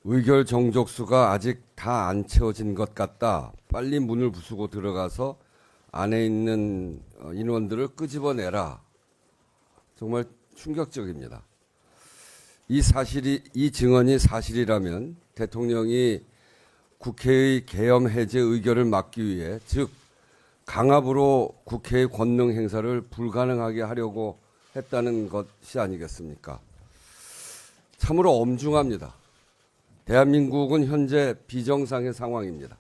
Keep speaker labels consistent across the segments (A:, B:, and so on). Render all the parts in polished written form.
A: 의결 정족수가 아직 다 안 채워진 것 같다. 빨리 문을 부수고 들어가서 안에 있는 인원들을 끄집어내라. 정말 충격적입니다. 이 증언이 사실이라면 대통령이 국회의 계엄 해제 의결을 막기 위해, 즉 강압으로 국회의 권능 행사를 불가능하게 하려고 했다는 것이 아니겠습니까? 참으로 엄중합니다. 대한민국은 현재 비정상의 상황입니다.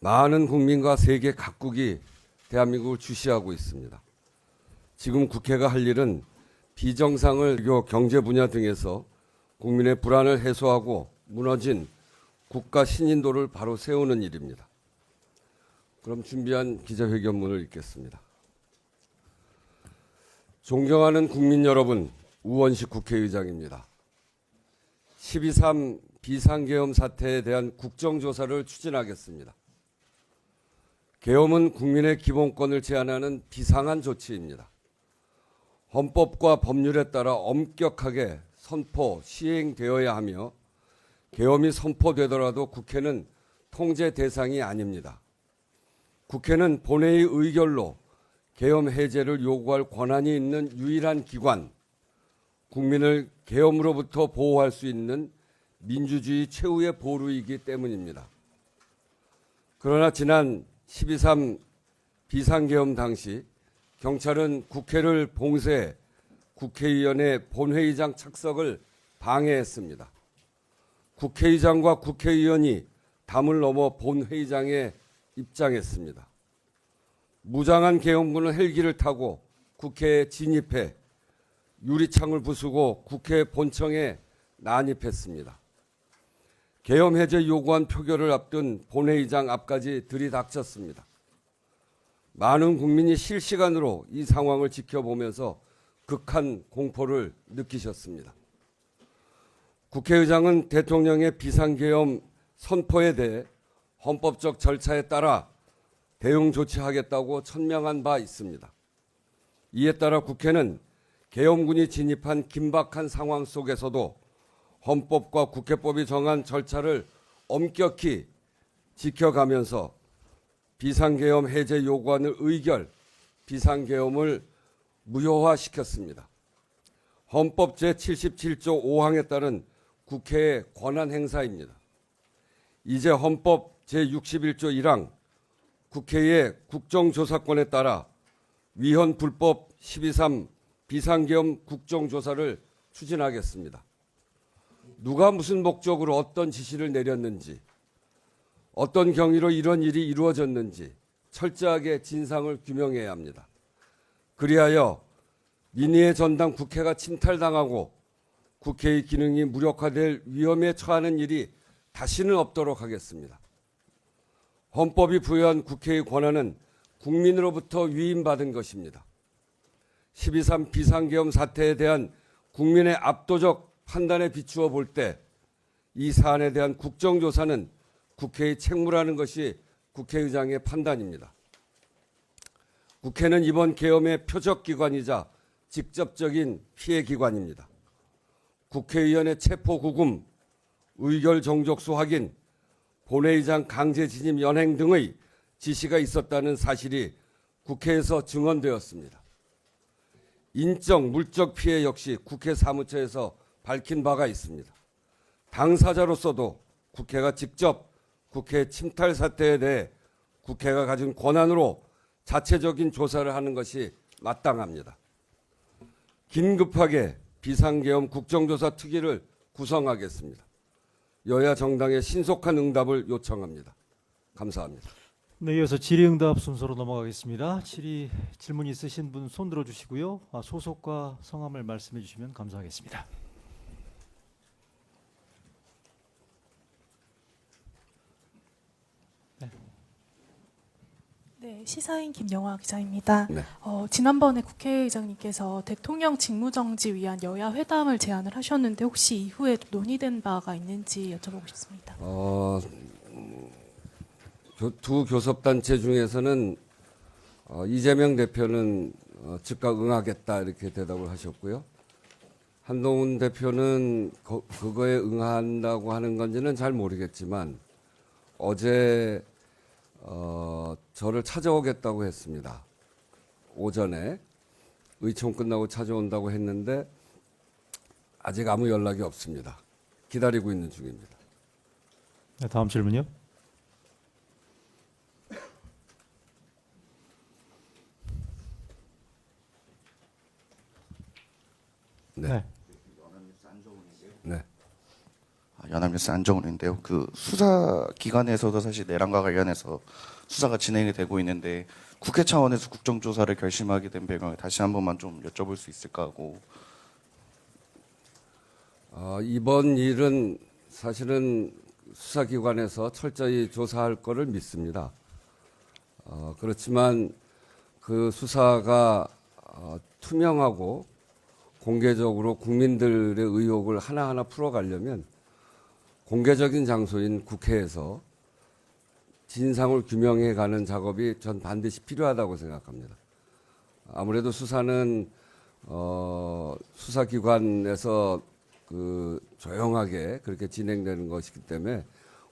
A: 많은 국민과 세계 각국이 대한민국을 주시하고 있습니다. 지금 국회가 할 일은 비정상을 경제 분야 등에서 국민의 불안을 해소하고 무너진 국가 신인도를 바로 세우는 일입니다. 그럼 준비한 기자회견문을 읽겠습니다. 존경하는 국민 여러분, 우원식 국회의장입니다. 12.3 비상계엄 사태에 대한 국정조사를 추진하겠습니다. 계엄은 국민의 기본권을 제한하는 비상한 조치입니다. 헌법과 법률에 따라 엄격하게 선포, 시행되어야 하며 계엄이 선포되더라도 국회는 통제 대상이 아닙니다. 국회는 본회의 의결로 계엄 해제를 요구할 권한이 있는 유일한 기관, 국민을 계엄으로부터 보호할 수 있는 민주주의 최후의 보루이기 때문입니다. 그러나 지난 12.3 비상계엄 당시 경찰은 국회를 봉쇄해 국회의원의 본회의장 착석을 방해했습니다. 국회의장과 국회의원이 담을 넘어 본회의장에 입장했습니다. 무장한 계엄군은 헬기를 타고 국회에 진입해 유리창을 부수고 국회 본청에 난입했습니다. 계엄 해제 요구안 표결을 앞둔 본회의장 앞까지 들이닥쳤습니다. 많은 국민이 실시간으로 이 상황을 지켜보면서 극한 공포를 느끼셨습니다. 국회의장은 대통령의 비상계엄 선포에 대해 헌법적 절차에 따라 대응 조치하겠다고 천명한 바 있습니다. 이에 따라 국회는 계엄군이 진입한 긴박한 상황 속에서도 헌법과 국회법이 정한 절차를 엄격히 지켜가면서 비상계엄 해제 요구안을 의결, 비상계엄을 무효화시켰습니다. 헌법 제77조 5항에 따른 국회의 권한 행사입니다. 이제 헌법 제61조 1항 국회의 국정조사권에 따라 위헌 불법 12.3 비상계엄 국정조사를 추진하겠습니다. 누가 무슨 목적으로 어떤 지시를 내렸는지, 어떤 경위로 이런 일이 이루어졌는지 철저하게 진상을 규명해야 합니다. 그리하여 민의의 전당 국회가 침탈당하고 국회의 기능이 무력화될 위험에 처하는 일이 다시는 없도록 하겠습니다. 헌법이 부여한 국회의 권한은 국민으로부터 위임받은 것입니다. 12.3 비상계엄 사태에 대한 국민의 압도적 판단에 비추어 볼 때 이 사안에 대한 국정조사는 국회의 책무라는 것이 국회의장의 판단입니다. 국회는 이번 계엄의 표적기관이자 직접적인 피해기관입니다. 국회의원의 체포구금, 의결 정족수 확인, 본회의장 강제 진입 연행 등의 지시가 있었다는 사실이 국회에서 증언되었습니다. 인적, 물적 피해 역시 국회 사무처에서 밝힌 바가 있습니다. 당사자로서도 국회가 직접 국회 침탈 사태에 대해 국회가 가진 권한으로 자체적인 조사를 하는 것이 마땅합니다. 긴급하게 비상계엄 국정조사 특위를 구성하겠습니다. 여야 정당의 신속한 응답을 요청합니다. 감사합니다.
B: 네, 이어서 질의응답 순서로 넘어가겠습니다. 질문 있으신 분 손 들어주시고요. 소속과 성함을 말씀해 주시면 감사하겠습니다.
C: 네, 시사인 김영화 기자입니다.
A: 네.
C: 지난번에 국회의장님께서 대통령 직무정지 위한 여야 회담을 제안을 하셨는데 혹시 이후에 논의된 바가 있는지 여쭤보고 싶습니다.
A: 두 교섭단체 중에서는 이재명 대표는 즉각 응하겠다 이렇게 대답을 하셨고요. 한동훈 대표는 그거에 응한다고 하는 건지는 잘 모르겠지만 어제 저를 찾아오겠다고 했습니다. 오전에 의총 끝나고 찾아온다고 했는데 아직 아무 연락이 없습니다. 기다리고 있는 중입니다.
B: 네, 다음 질문요.
A: 네.
B: 네.
A: 네.
D: 연합뉴스 안정훈인데요. 그 수사 기관에서도 사실 내란과 관련해서 수사가 진행이 되고 있는데 국회 차원에서 국정조사를 결심하게 된 배경을 다시 한 번만 좀 여쭤볼 수 있을까 하고.
A: 이번 일은 사실은 수사기관에서 철저히 조사할 거를 믿습니다. 그렇지만 그 수사가 투명하고 공개적으로 국민들의 의혹을 하나하나 풀어가려면 공개적인 장소인 국회에서 진상을 규명해가는 작업이 전 반드시 필요하다고 생각합니다. 아무래도 수사는 수사기관에서 조용하게 그렇게 진행되는 것이기 때문에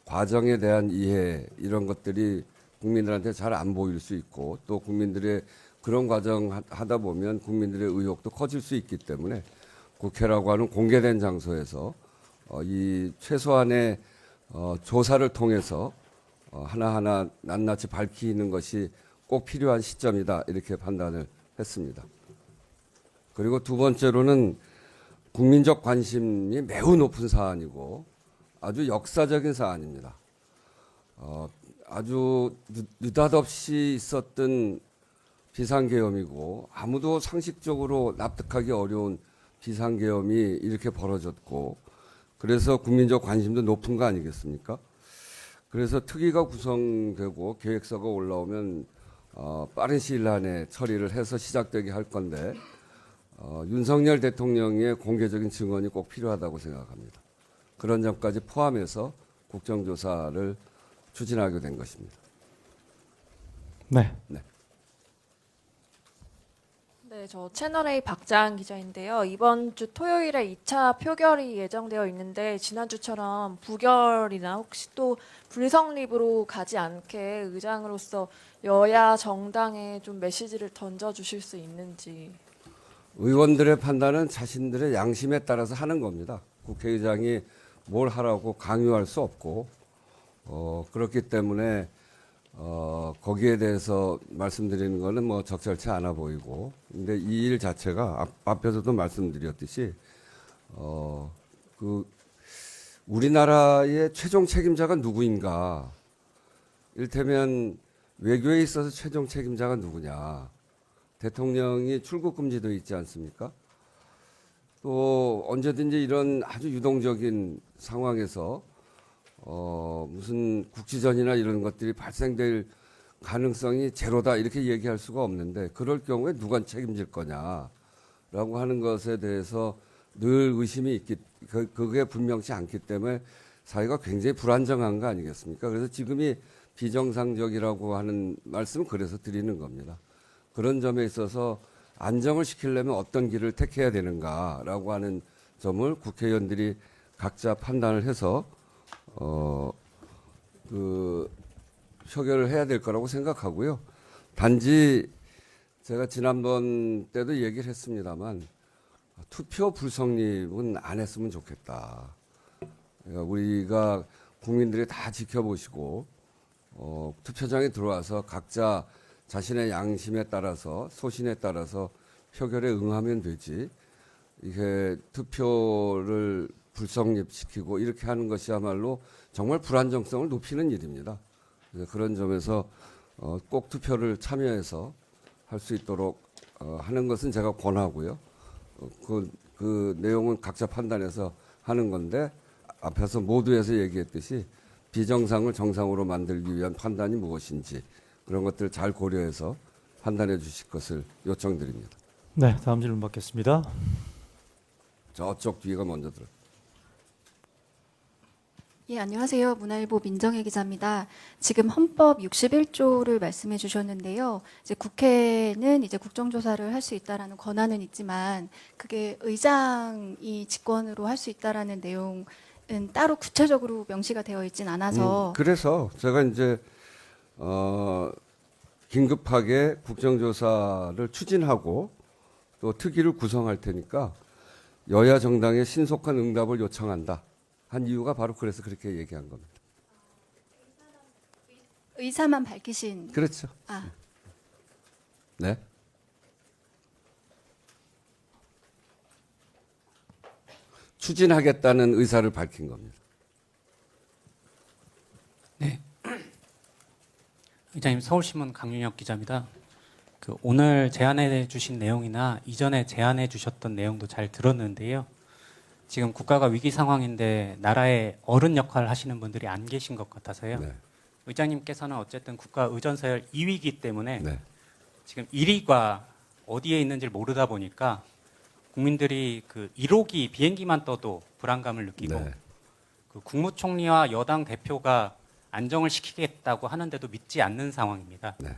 A: 과정에 대한 이해 이런 것들이 국민들한테 잘 안 보일 수 있고 또 국민들의 그런 과정 하다 보면 국민들의 의혹도 커질 수 있기 때문에 국회라고 하는 공개된 장소에서 이 최소한의 조사를 통해서 하나하나 낱낱이 밝히는 것이 꼭 필요한 시점이다 이렇게 판단을 했습니다. 그리고 두 번째로는 국민적 관심이 매우 높은 사안이고 아주 역사적인 사안입니다. 아주 느닷없이 있었던 비상계엄이고 아무도 상식적으로 납득하기 어려운 비상계엄이 이렇게 벌어졌고 그래서 국민적 관심도 높은 거 아니겠습니까? 그래서 특위가 구성되고 계획서가 올라오면 빠른 시일 안에 처리를 해서 시작되게 할 건데 윤석열 대통령의 공개적인 증언이 꼭 필요하다고 생각합니다. 그런 점까지 포함해서 국정조사를 추진하게 된 것입니다.
B: 네.
E: 네, 저 채널A 박자한 기자인데요. 이번 주 토요일에 2차 표결이 예정되어 있는데 지난주처럼 부결이나 혹시 또 불성립으로 가지 않게 의장으로서 여야 정당에 좀 메시지를 던져주실 수 있는지.
A: 의원들의 판단은 자신들의 양심에 따라서 하는 겁니다. 국회의장이 뭘 하라고 강요할 수 없고 그렇기 때문에 거기에 대해서 말씀드리는 거는 뭐 적절치 않아 보이고 근데 이 일 자체가 앞에서도 말씀드렸듯이 우리나라의 최종 책임자가 누구인가 이를테면 외교에 있어서 최종 책임자가 누구냐 대통령이 출국 금지도 있지 않습니까? 또 언제든지 이런 아주 유동적인 상황에서 무슨 국지전이나 이런 것들이 발생될 가능성이 제로다 이렇게 얘기할 수가 없는데 그럴 경우에 누가 책임질 거냐라고 하는 것에 대해서 늘 의심이 그게 분명치 않기 때문에 사회가 굉장히 불안정한 거 아니겠습니까? 그래서 지금이 비정상적이라고 하는 말씀은 그래서 드리는 겁니다. 그런 점에 있어서 안정을 시키려면 어떤 길을 택해야 되는가라고 하는 점을 국회의원들이 각자 판단을 해서 표결을 해야 될 거라고 생각하고요. 단지 제가 지난번 때도 얘기를 했습니다만 투표 불성립은 안 했으면 좋겠다. 그러니까 우리가 국민들이 다 지켜보시고 투표장에 들어와서 각자 자신의 양심에 따라서 소신에 따라서 표결에 응하면 되지. 이게 투표를 불성립시키고 이렇게 하는 것이야말로 정말 불안정성을 높이는 일입니다. 그래서 그런 점에서 꼭 투표를 참여해서 할 수 있도록 하는 것은 제가 권하고요. 그 내용은 각자 판단해서 하는 건데 앞에서 모두에서 얘기했듯이 비정상을 정상으로 만들기 위한 판단이 무엇인지 그런 것들을 잘 고려해서 판단해 주실 것을 요청드립니다.
B: 네, 다음 질문 받겠습니다.
A: 저쪽 뒤가 먼저 들어.
F: 예, 안녕하세요. 문화일보 민정혜 기자입니다. 지금 헌법 61조를 말씀해 주셨는데요. 이제 국회는 이제 국정조사를 할 수 있다라는 권한은 있지만 그게 의장이 직권으로 할 수 있다라는 내용은 따로 구체적으로 명시가 되어 있진 않아서
A: 그래서 제가 이제 긴급하게 국정조사를 추진하고 또 특위를 구성할 테니까 여야 정당의 신속한 응답을 요청한다 한 이유가 바로 그래서 그렇게 얘기한 겁니다.
F: 의사만 밝히신
A: 그렇죠.
F: 아,
A: 네. 추진하겠다는 의사를 밝힌 겁니다.
G: 네. 의장님, 서울신문 강윤혁 기자입니다. 오늘 제안해 주신 내용이나 이전에 제안해 주셨던 내용도 잘 들었는데요. 지금 국가가 위기 상황인데 나라의 어른 역할을 하시는 분들이 안 계신 것 같아서요.
A: 네.
G: 의장님께서는 어쨌든 국가 의전서열 2위이기 때문에
A: 네.
G: 지금 1위가 어디에 있는지를 모르다 보니까 국민들이 그 1호기 비행기만 떠도 불안감을 느끼고
A: 네.
G: 그 국무총리와 여당 대표가 안정을 시키겠다고 하는데도 믿지 않는 상황입니다.
A: 네.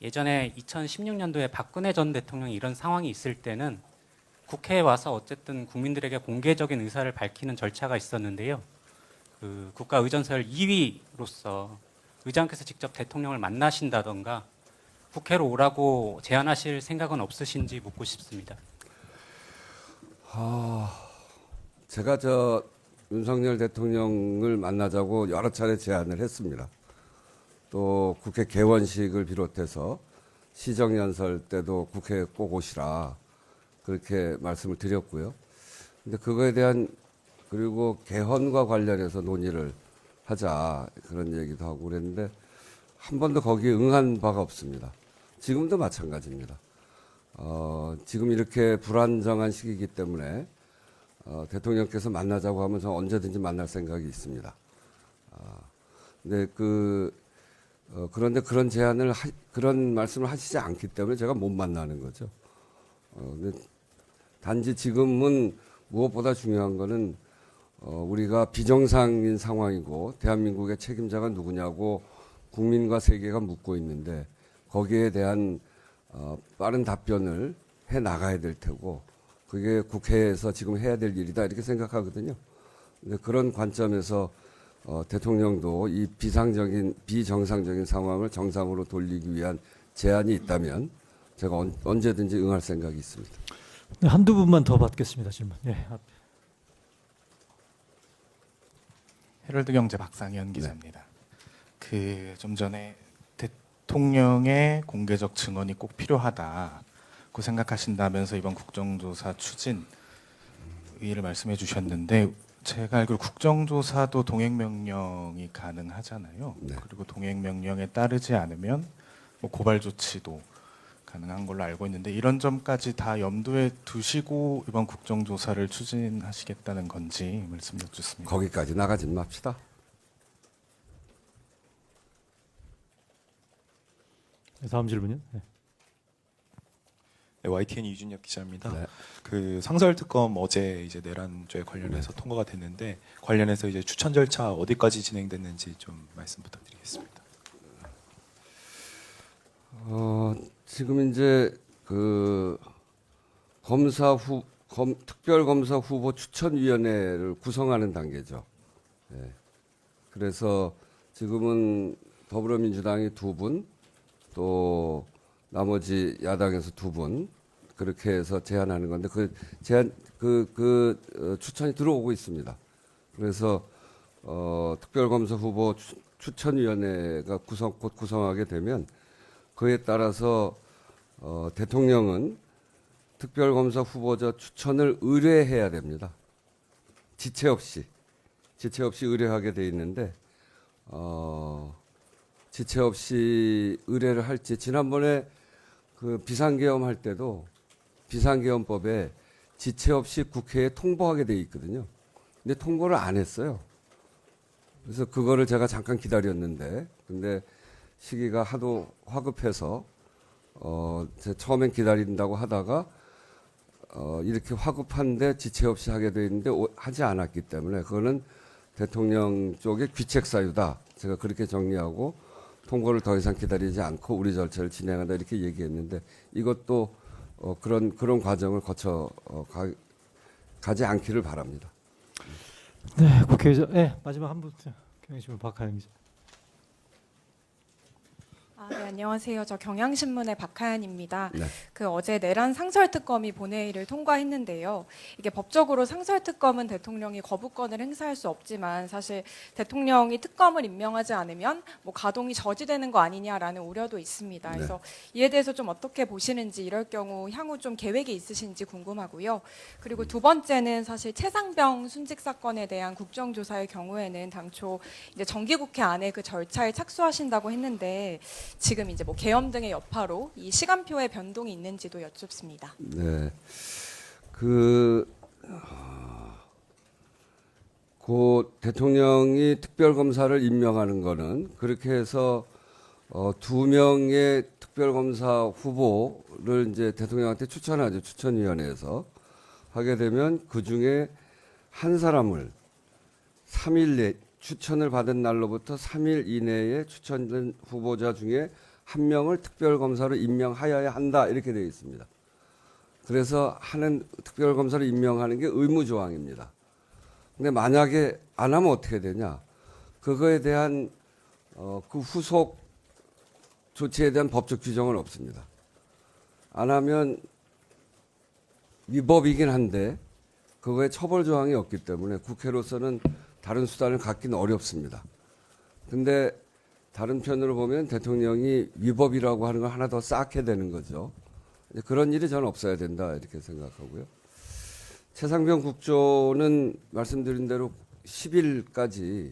G: 예전에 2016년도에 박근혜 전 대통령이 이런 상황이 있을 때는 국회에 와서 어쨌든 국민들에게 공개적인 의사를 밝히는 절차가 있었는데요. 그 국가 의전서열 2위로서 의장께서 직접 대통령을 만나신다던가 국회로 오라고 제안하실 생각은 없으신지 묻고 싶습니다.
A: 제가 윤석열 대통령을 만나자고 여러 차례 제안을 했습니다. 또 국회 개원식을 비롯해서 시정연설 때도 국회에 꼭 오시라 그렇게 말씀을 드렸고요. 근데 그거에 대한 그리고 개헌과 관련해서 논의를 하자 그런 얘기도 하고 그랬는데 한 번도 거기에 응한 바가 없습니다. 지금도 마찬가지입니다. 지금 이렇게 불안정한 시기이기 때문에 대통령께서 만나자고 하면 저는 언제든지 만날 생각이 있습니다. 근데 그런데 그런 제안을 그런 말씀을 하시지 않기 때문에 제가 못 만나는 거죠. 근데 단지 지금은 무엇보다 중요한 거는 우리가 비정상인 상황이고 대한민국의 책임자가 누구냐고 국민과 세계가 묻고 있는데 거기에 대한 빠른 답변을 해 나가야 될 테고 그게 국회에서 지금 해야 될 일이다 이렇게 생각하거든요. 근데 그런 관점에서 대통령도 이 비정상적인 상황을 정상으로 돌리기 위한 제안이 있다면 제가 언제든지 응할 생각이 있습니다.
B: 네, 한두 분만 더 받겠습니다. 질문. 네, 앞에.
H: 헤럴드 경제 박상현 기자입니다. 좀 전에 대통령의 공개적 증언이 꼭 필요하다고 생각하신다면서 이번 국정조사 추진 의의를 말씀해 주셨는데 제가 알기로 국정조사도 동행명령이 가능하잖아요.
A: 네.
H: 그리고 동행명령에 따르지 않으면 뭐 고발 조치도 가능한 걸로 알고 있는데 이런 점까지 다 염두에 두시고 이번 국정조사를 추진하시겠다는 건지 말씀 여쭙습니다.
A: 거기까지 나가진 맙시다.
B: 네, 다음 질문요. 네.
I: 네, YTN 이준혁 기자입니다.
A: 네.
I: 그 상설특검 어제 이제 내란죄 관련해서 통과가 됐는데 관련해서 이제 추천 절차 어디까지 진행됐는지 좀 말씀 부탁드리겠습니다.
A: 지금 이제 특별검사 후보 추천위원회를 구성하는 단계죠. 네. 그래서 지금은 더불어민주당이 2분, 또 나머지 야당에서 2분 그렇게 해서 제안하는 건데 추천이 들어오고 있습니다. 그래서 특별검사 후보 추천위원회가 곧 구성하게 되면 그에 따라서 대통령은 특별검사 후보자 추천을 의뢰해야 됩니다. 지체 없이 의뢰하게 돼 있는데 지체 없이 의뢰를 할지 지난번에 그 비상계엄 할 때도 비상계엄법에 지체 없이 국회에 통보하게 돼 있거든요. 근데 통보를 안 했어요. 그래서 그거를 제가 잠깐 기다렸는데 근데 시기가 하도 화급해서 제가 처음엔 기다린다고 하다가 이렇게 화급한데 지체 없이 하게 돼 있는데 하지 않았기 때문에 그거는 대통령 쪽의 귀책 사유다. 제가 그렇게 정리하고 통고를 더 이상 기다리지 않고 우리 절차를 진행한다 이렇게 얘기했는데 이것도 그런 과정을 거쳐 가지 않기를 바랍니다.
B: 네, 국회의장. 네, 마지막 한 분. 경향신문 박하영 기자.
J: 네, 안녕하세요. 저 경향신문의 박하연입니다.
A: 네.
J: 그 어제 내란 상설특검이 본회의를 통과했는데요. 이게 법적으로 상설특검은 대통령이 거부권을 행사할 수 없지만 사실 대통령이 특검을 임명하지 않으면 뭐 가동이 저지되는 거 아니냐라는 우려도 있습니다.
A: 네.
J: 그래서 이에 대해서 좀 어떻게 보시는지 이럴 경우 향후 좀 계획이 있으신지 궁금하고요. 그리고 두 번째는 사실 최상병 순직 사건에 대한 국정조사의 경우에는 당초 이제 정기국회 안에 그 절차에 착수하신다고 했는데 지금 이제 뭐 계엄 등의 여파로 이 시간표에 변동이 있는지도 여쭙습니다.
A: 네. 고 대통령이 특별검사를 임명하는 거는 그렇게 해서 2명의 특별검사 후보를 이제 대통령한테 추천하죠. 추천위원회에서 하게 되면 그 중에 한 사람을 3일 내 추천을 받은 날로부터 3일 이내에 추천된 후보자 중에 한 명을 특별검사로 임명하여야 한다 이렇게 되어 있습니다. 그래서 특별검사를 임명하는 게 의무조항입니다. 근데 만약에 안 하면 어떻게 되냐? 그거에 대한 그 후속 조치에 대한 법적 규정은 없습니다. 안 하면 위법이긴 한데 그거에 처벌 조항이 없기 때문에 국회로서는 다른 수단을 갖기는 어렵습니다. 근데 다른 편으로 보면 대통령이 위법이라고 하는 걸 하나 더 쌓게 되는 거죠. 그런 일이 저는 없어야 된다 이렇게 생각하고요. 최상병 국조는 말씀드린 대로 10일까지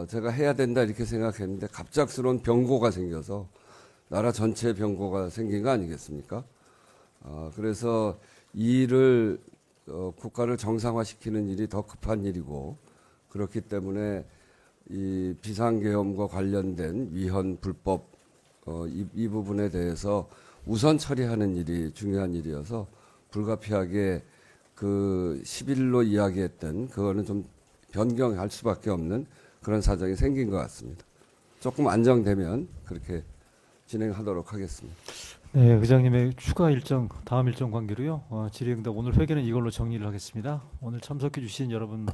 A: 제가 해야 된다 이렇게 생각했는데 갑작스러운 병고가 생겨서 나라 전체에 병고가 생긴 거 아니겠습니까? 그래서 이 일을 국가를 정상화시키는 일이 더 급한 일이고 그렇기 때문에 이 비상계엄과 관련된 위헌 불법 이 부분에 대해서 우선 처리하는 일이 중요한 일이어서 불가피하게 그 10일로 이야기했던 그거는 좀 변경할 수밖에 없는 그런 사정이 생긴 것 같습니다. 조금 안정되면 그렇게 진행하도록 하겠습니다.
B: 네, 의장님의 추가 일정, 다음 일정 관계로요. 질의응답 오늘 회견은 이걸로 정리를 하겠습니다. 오늘 참석해 주신 여러분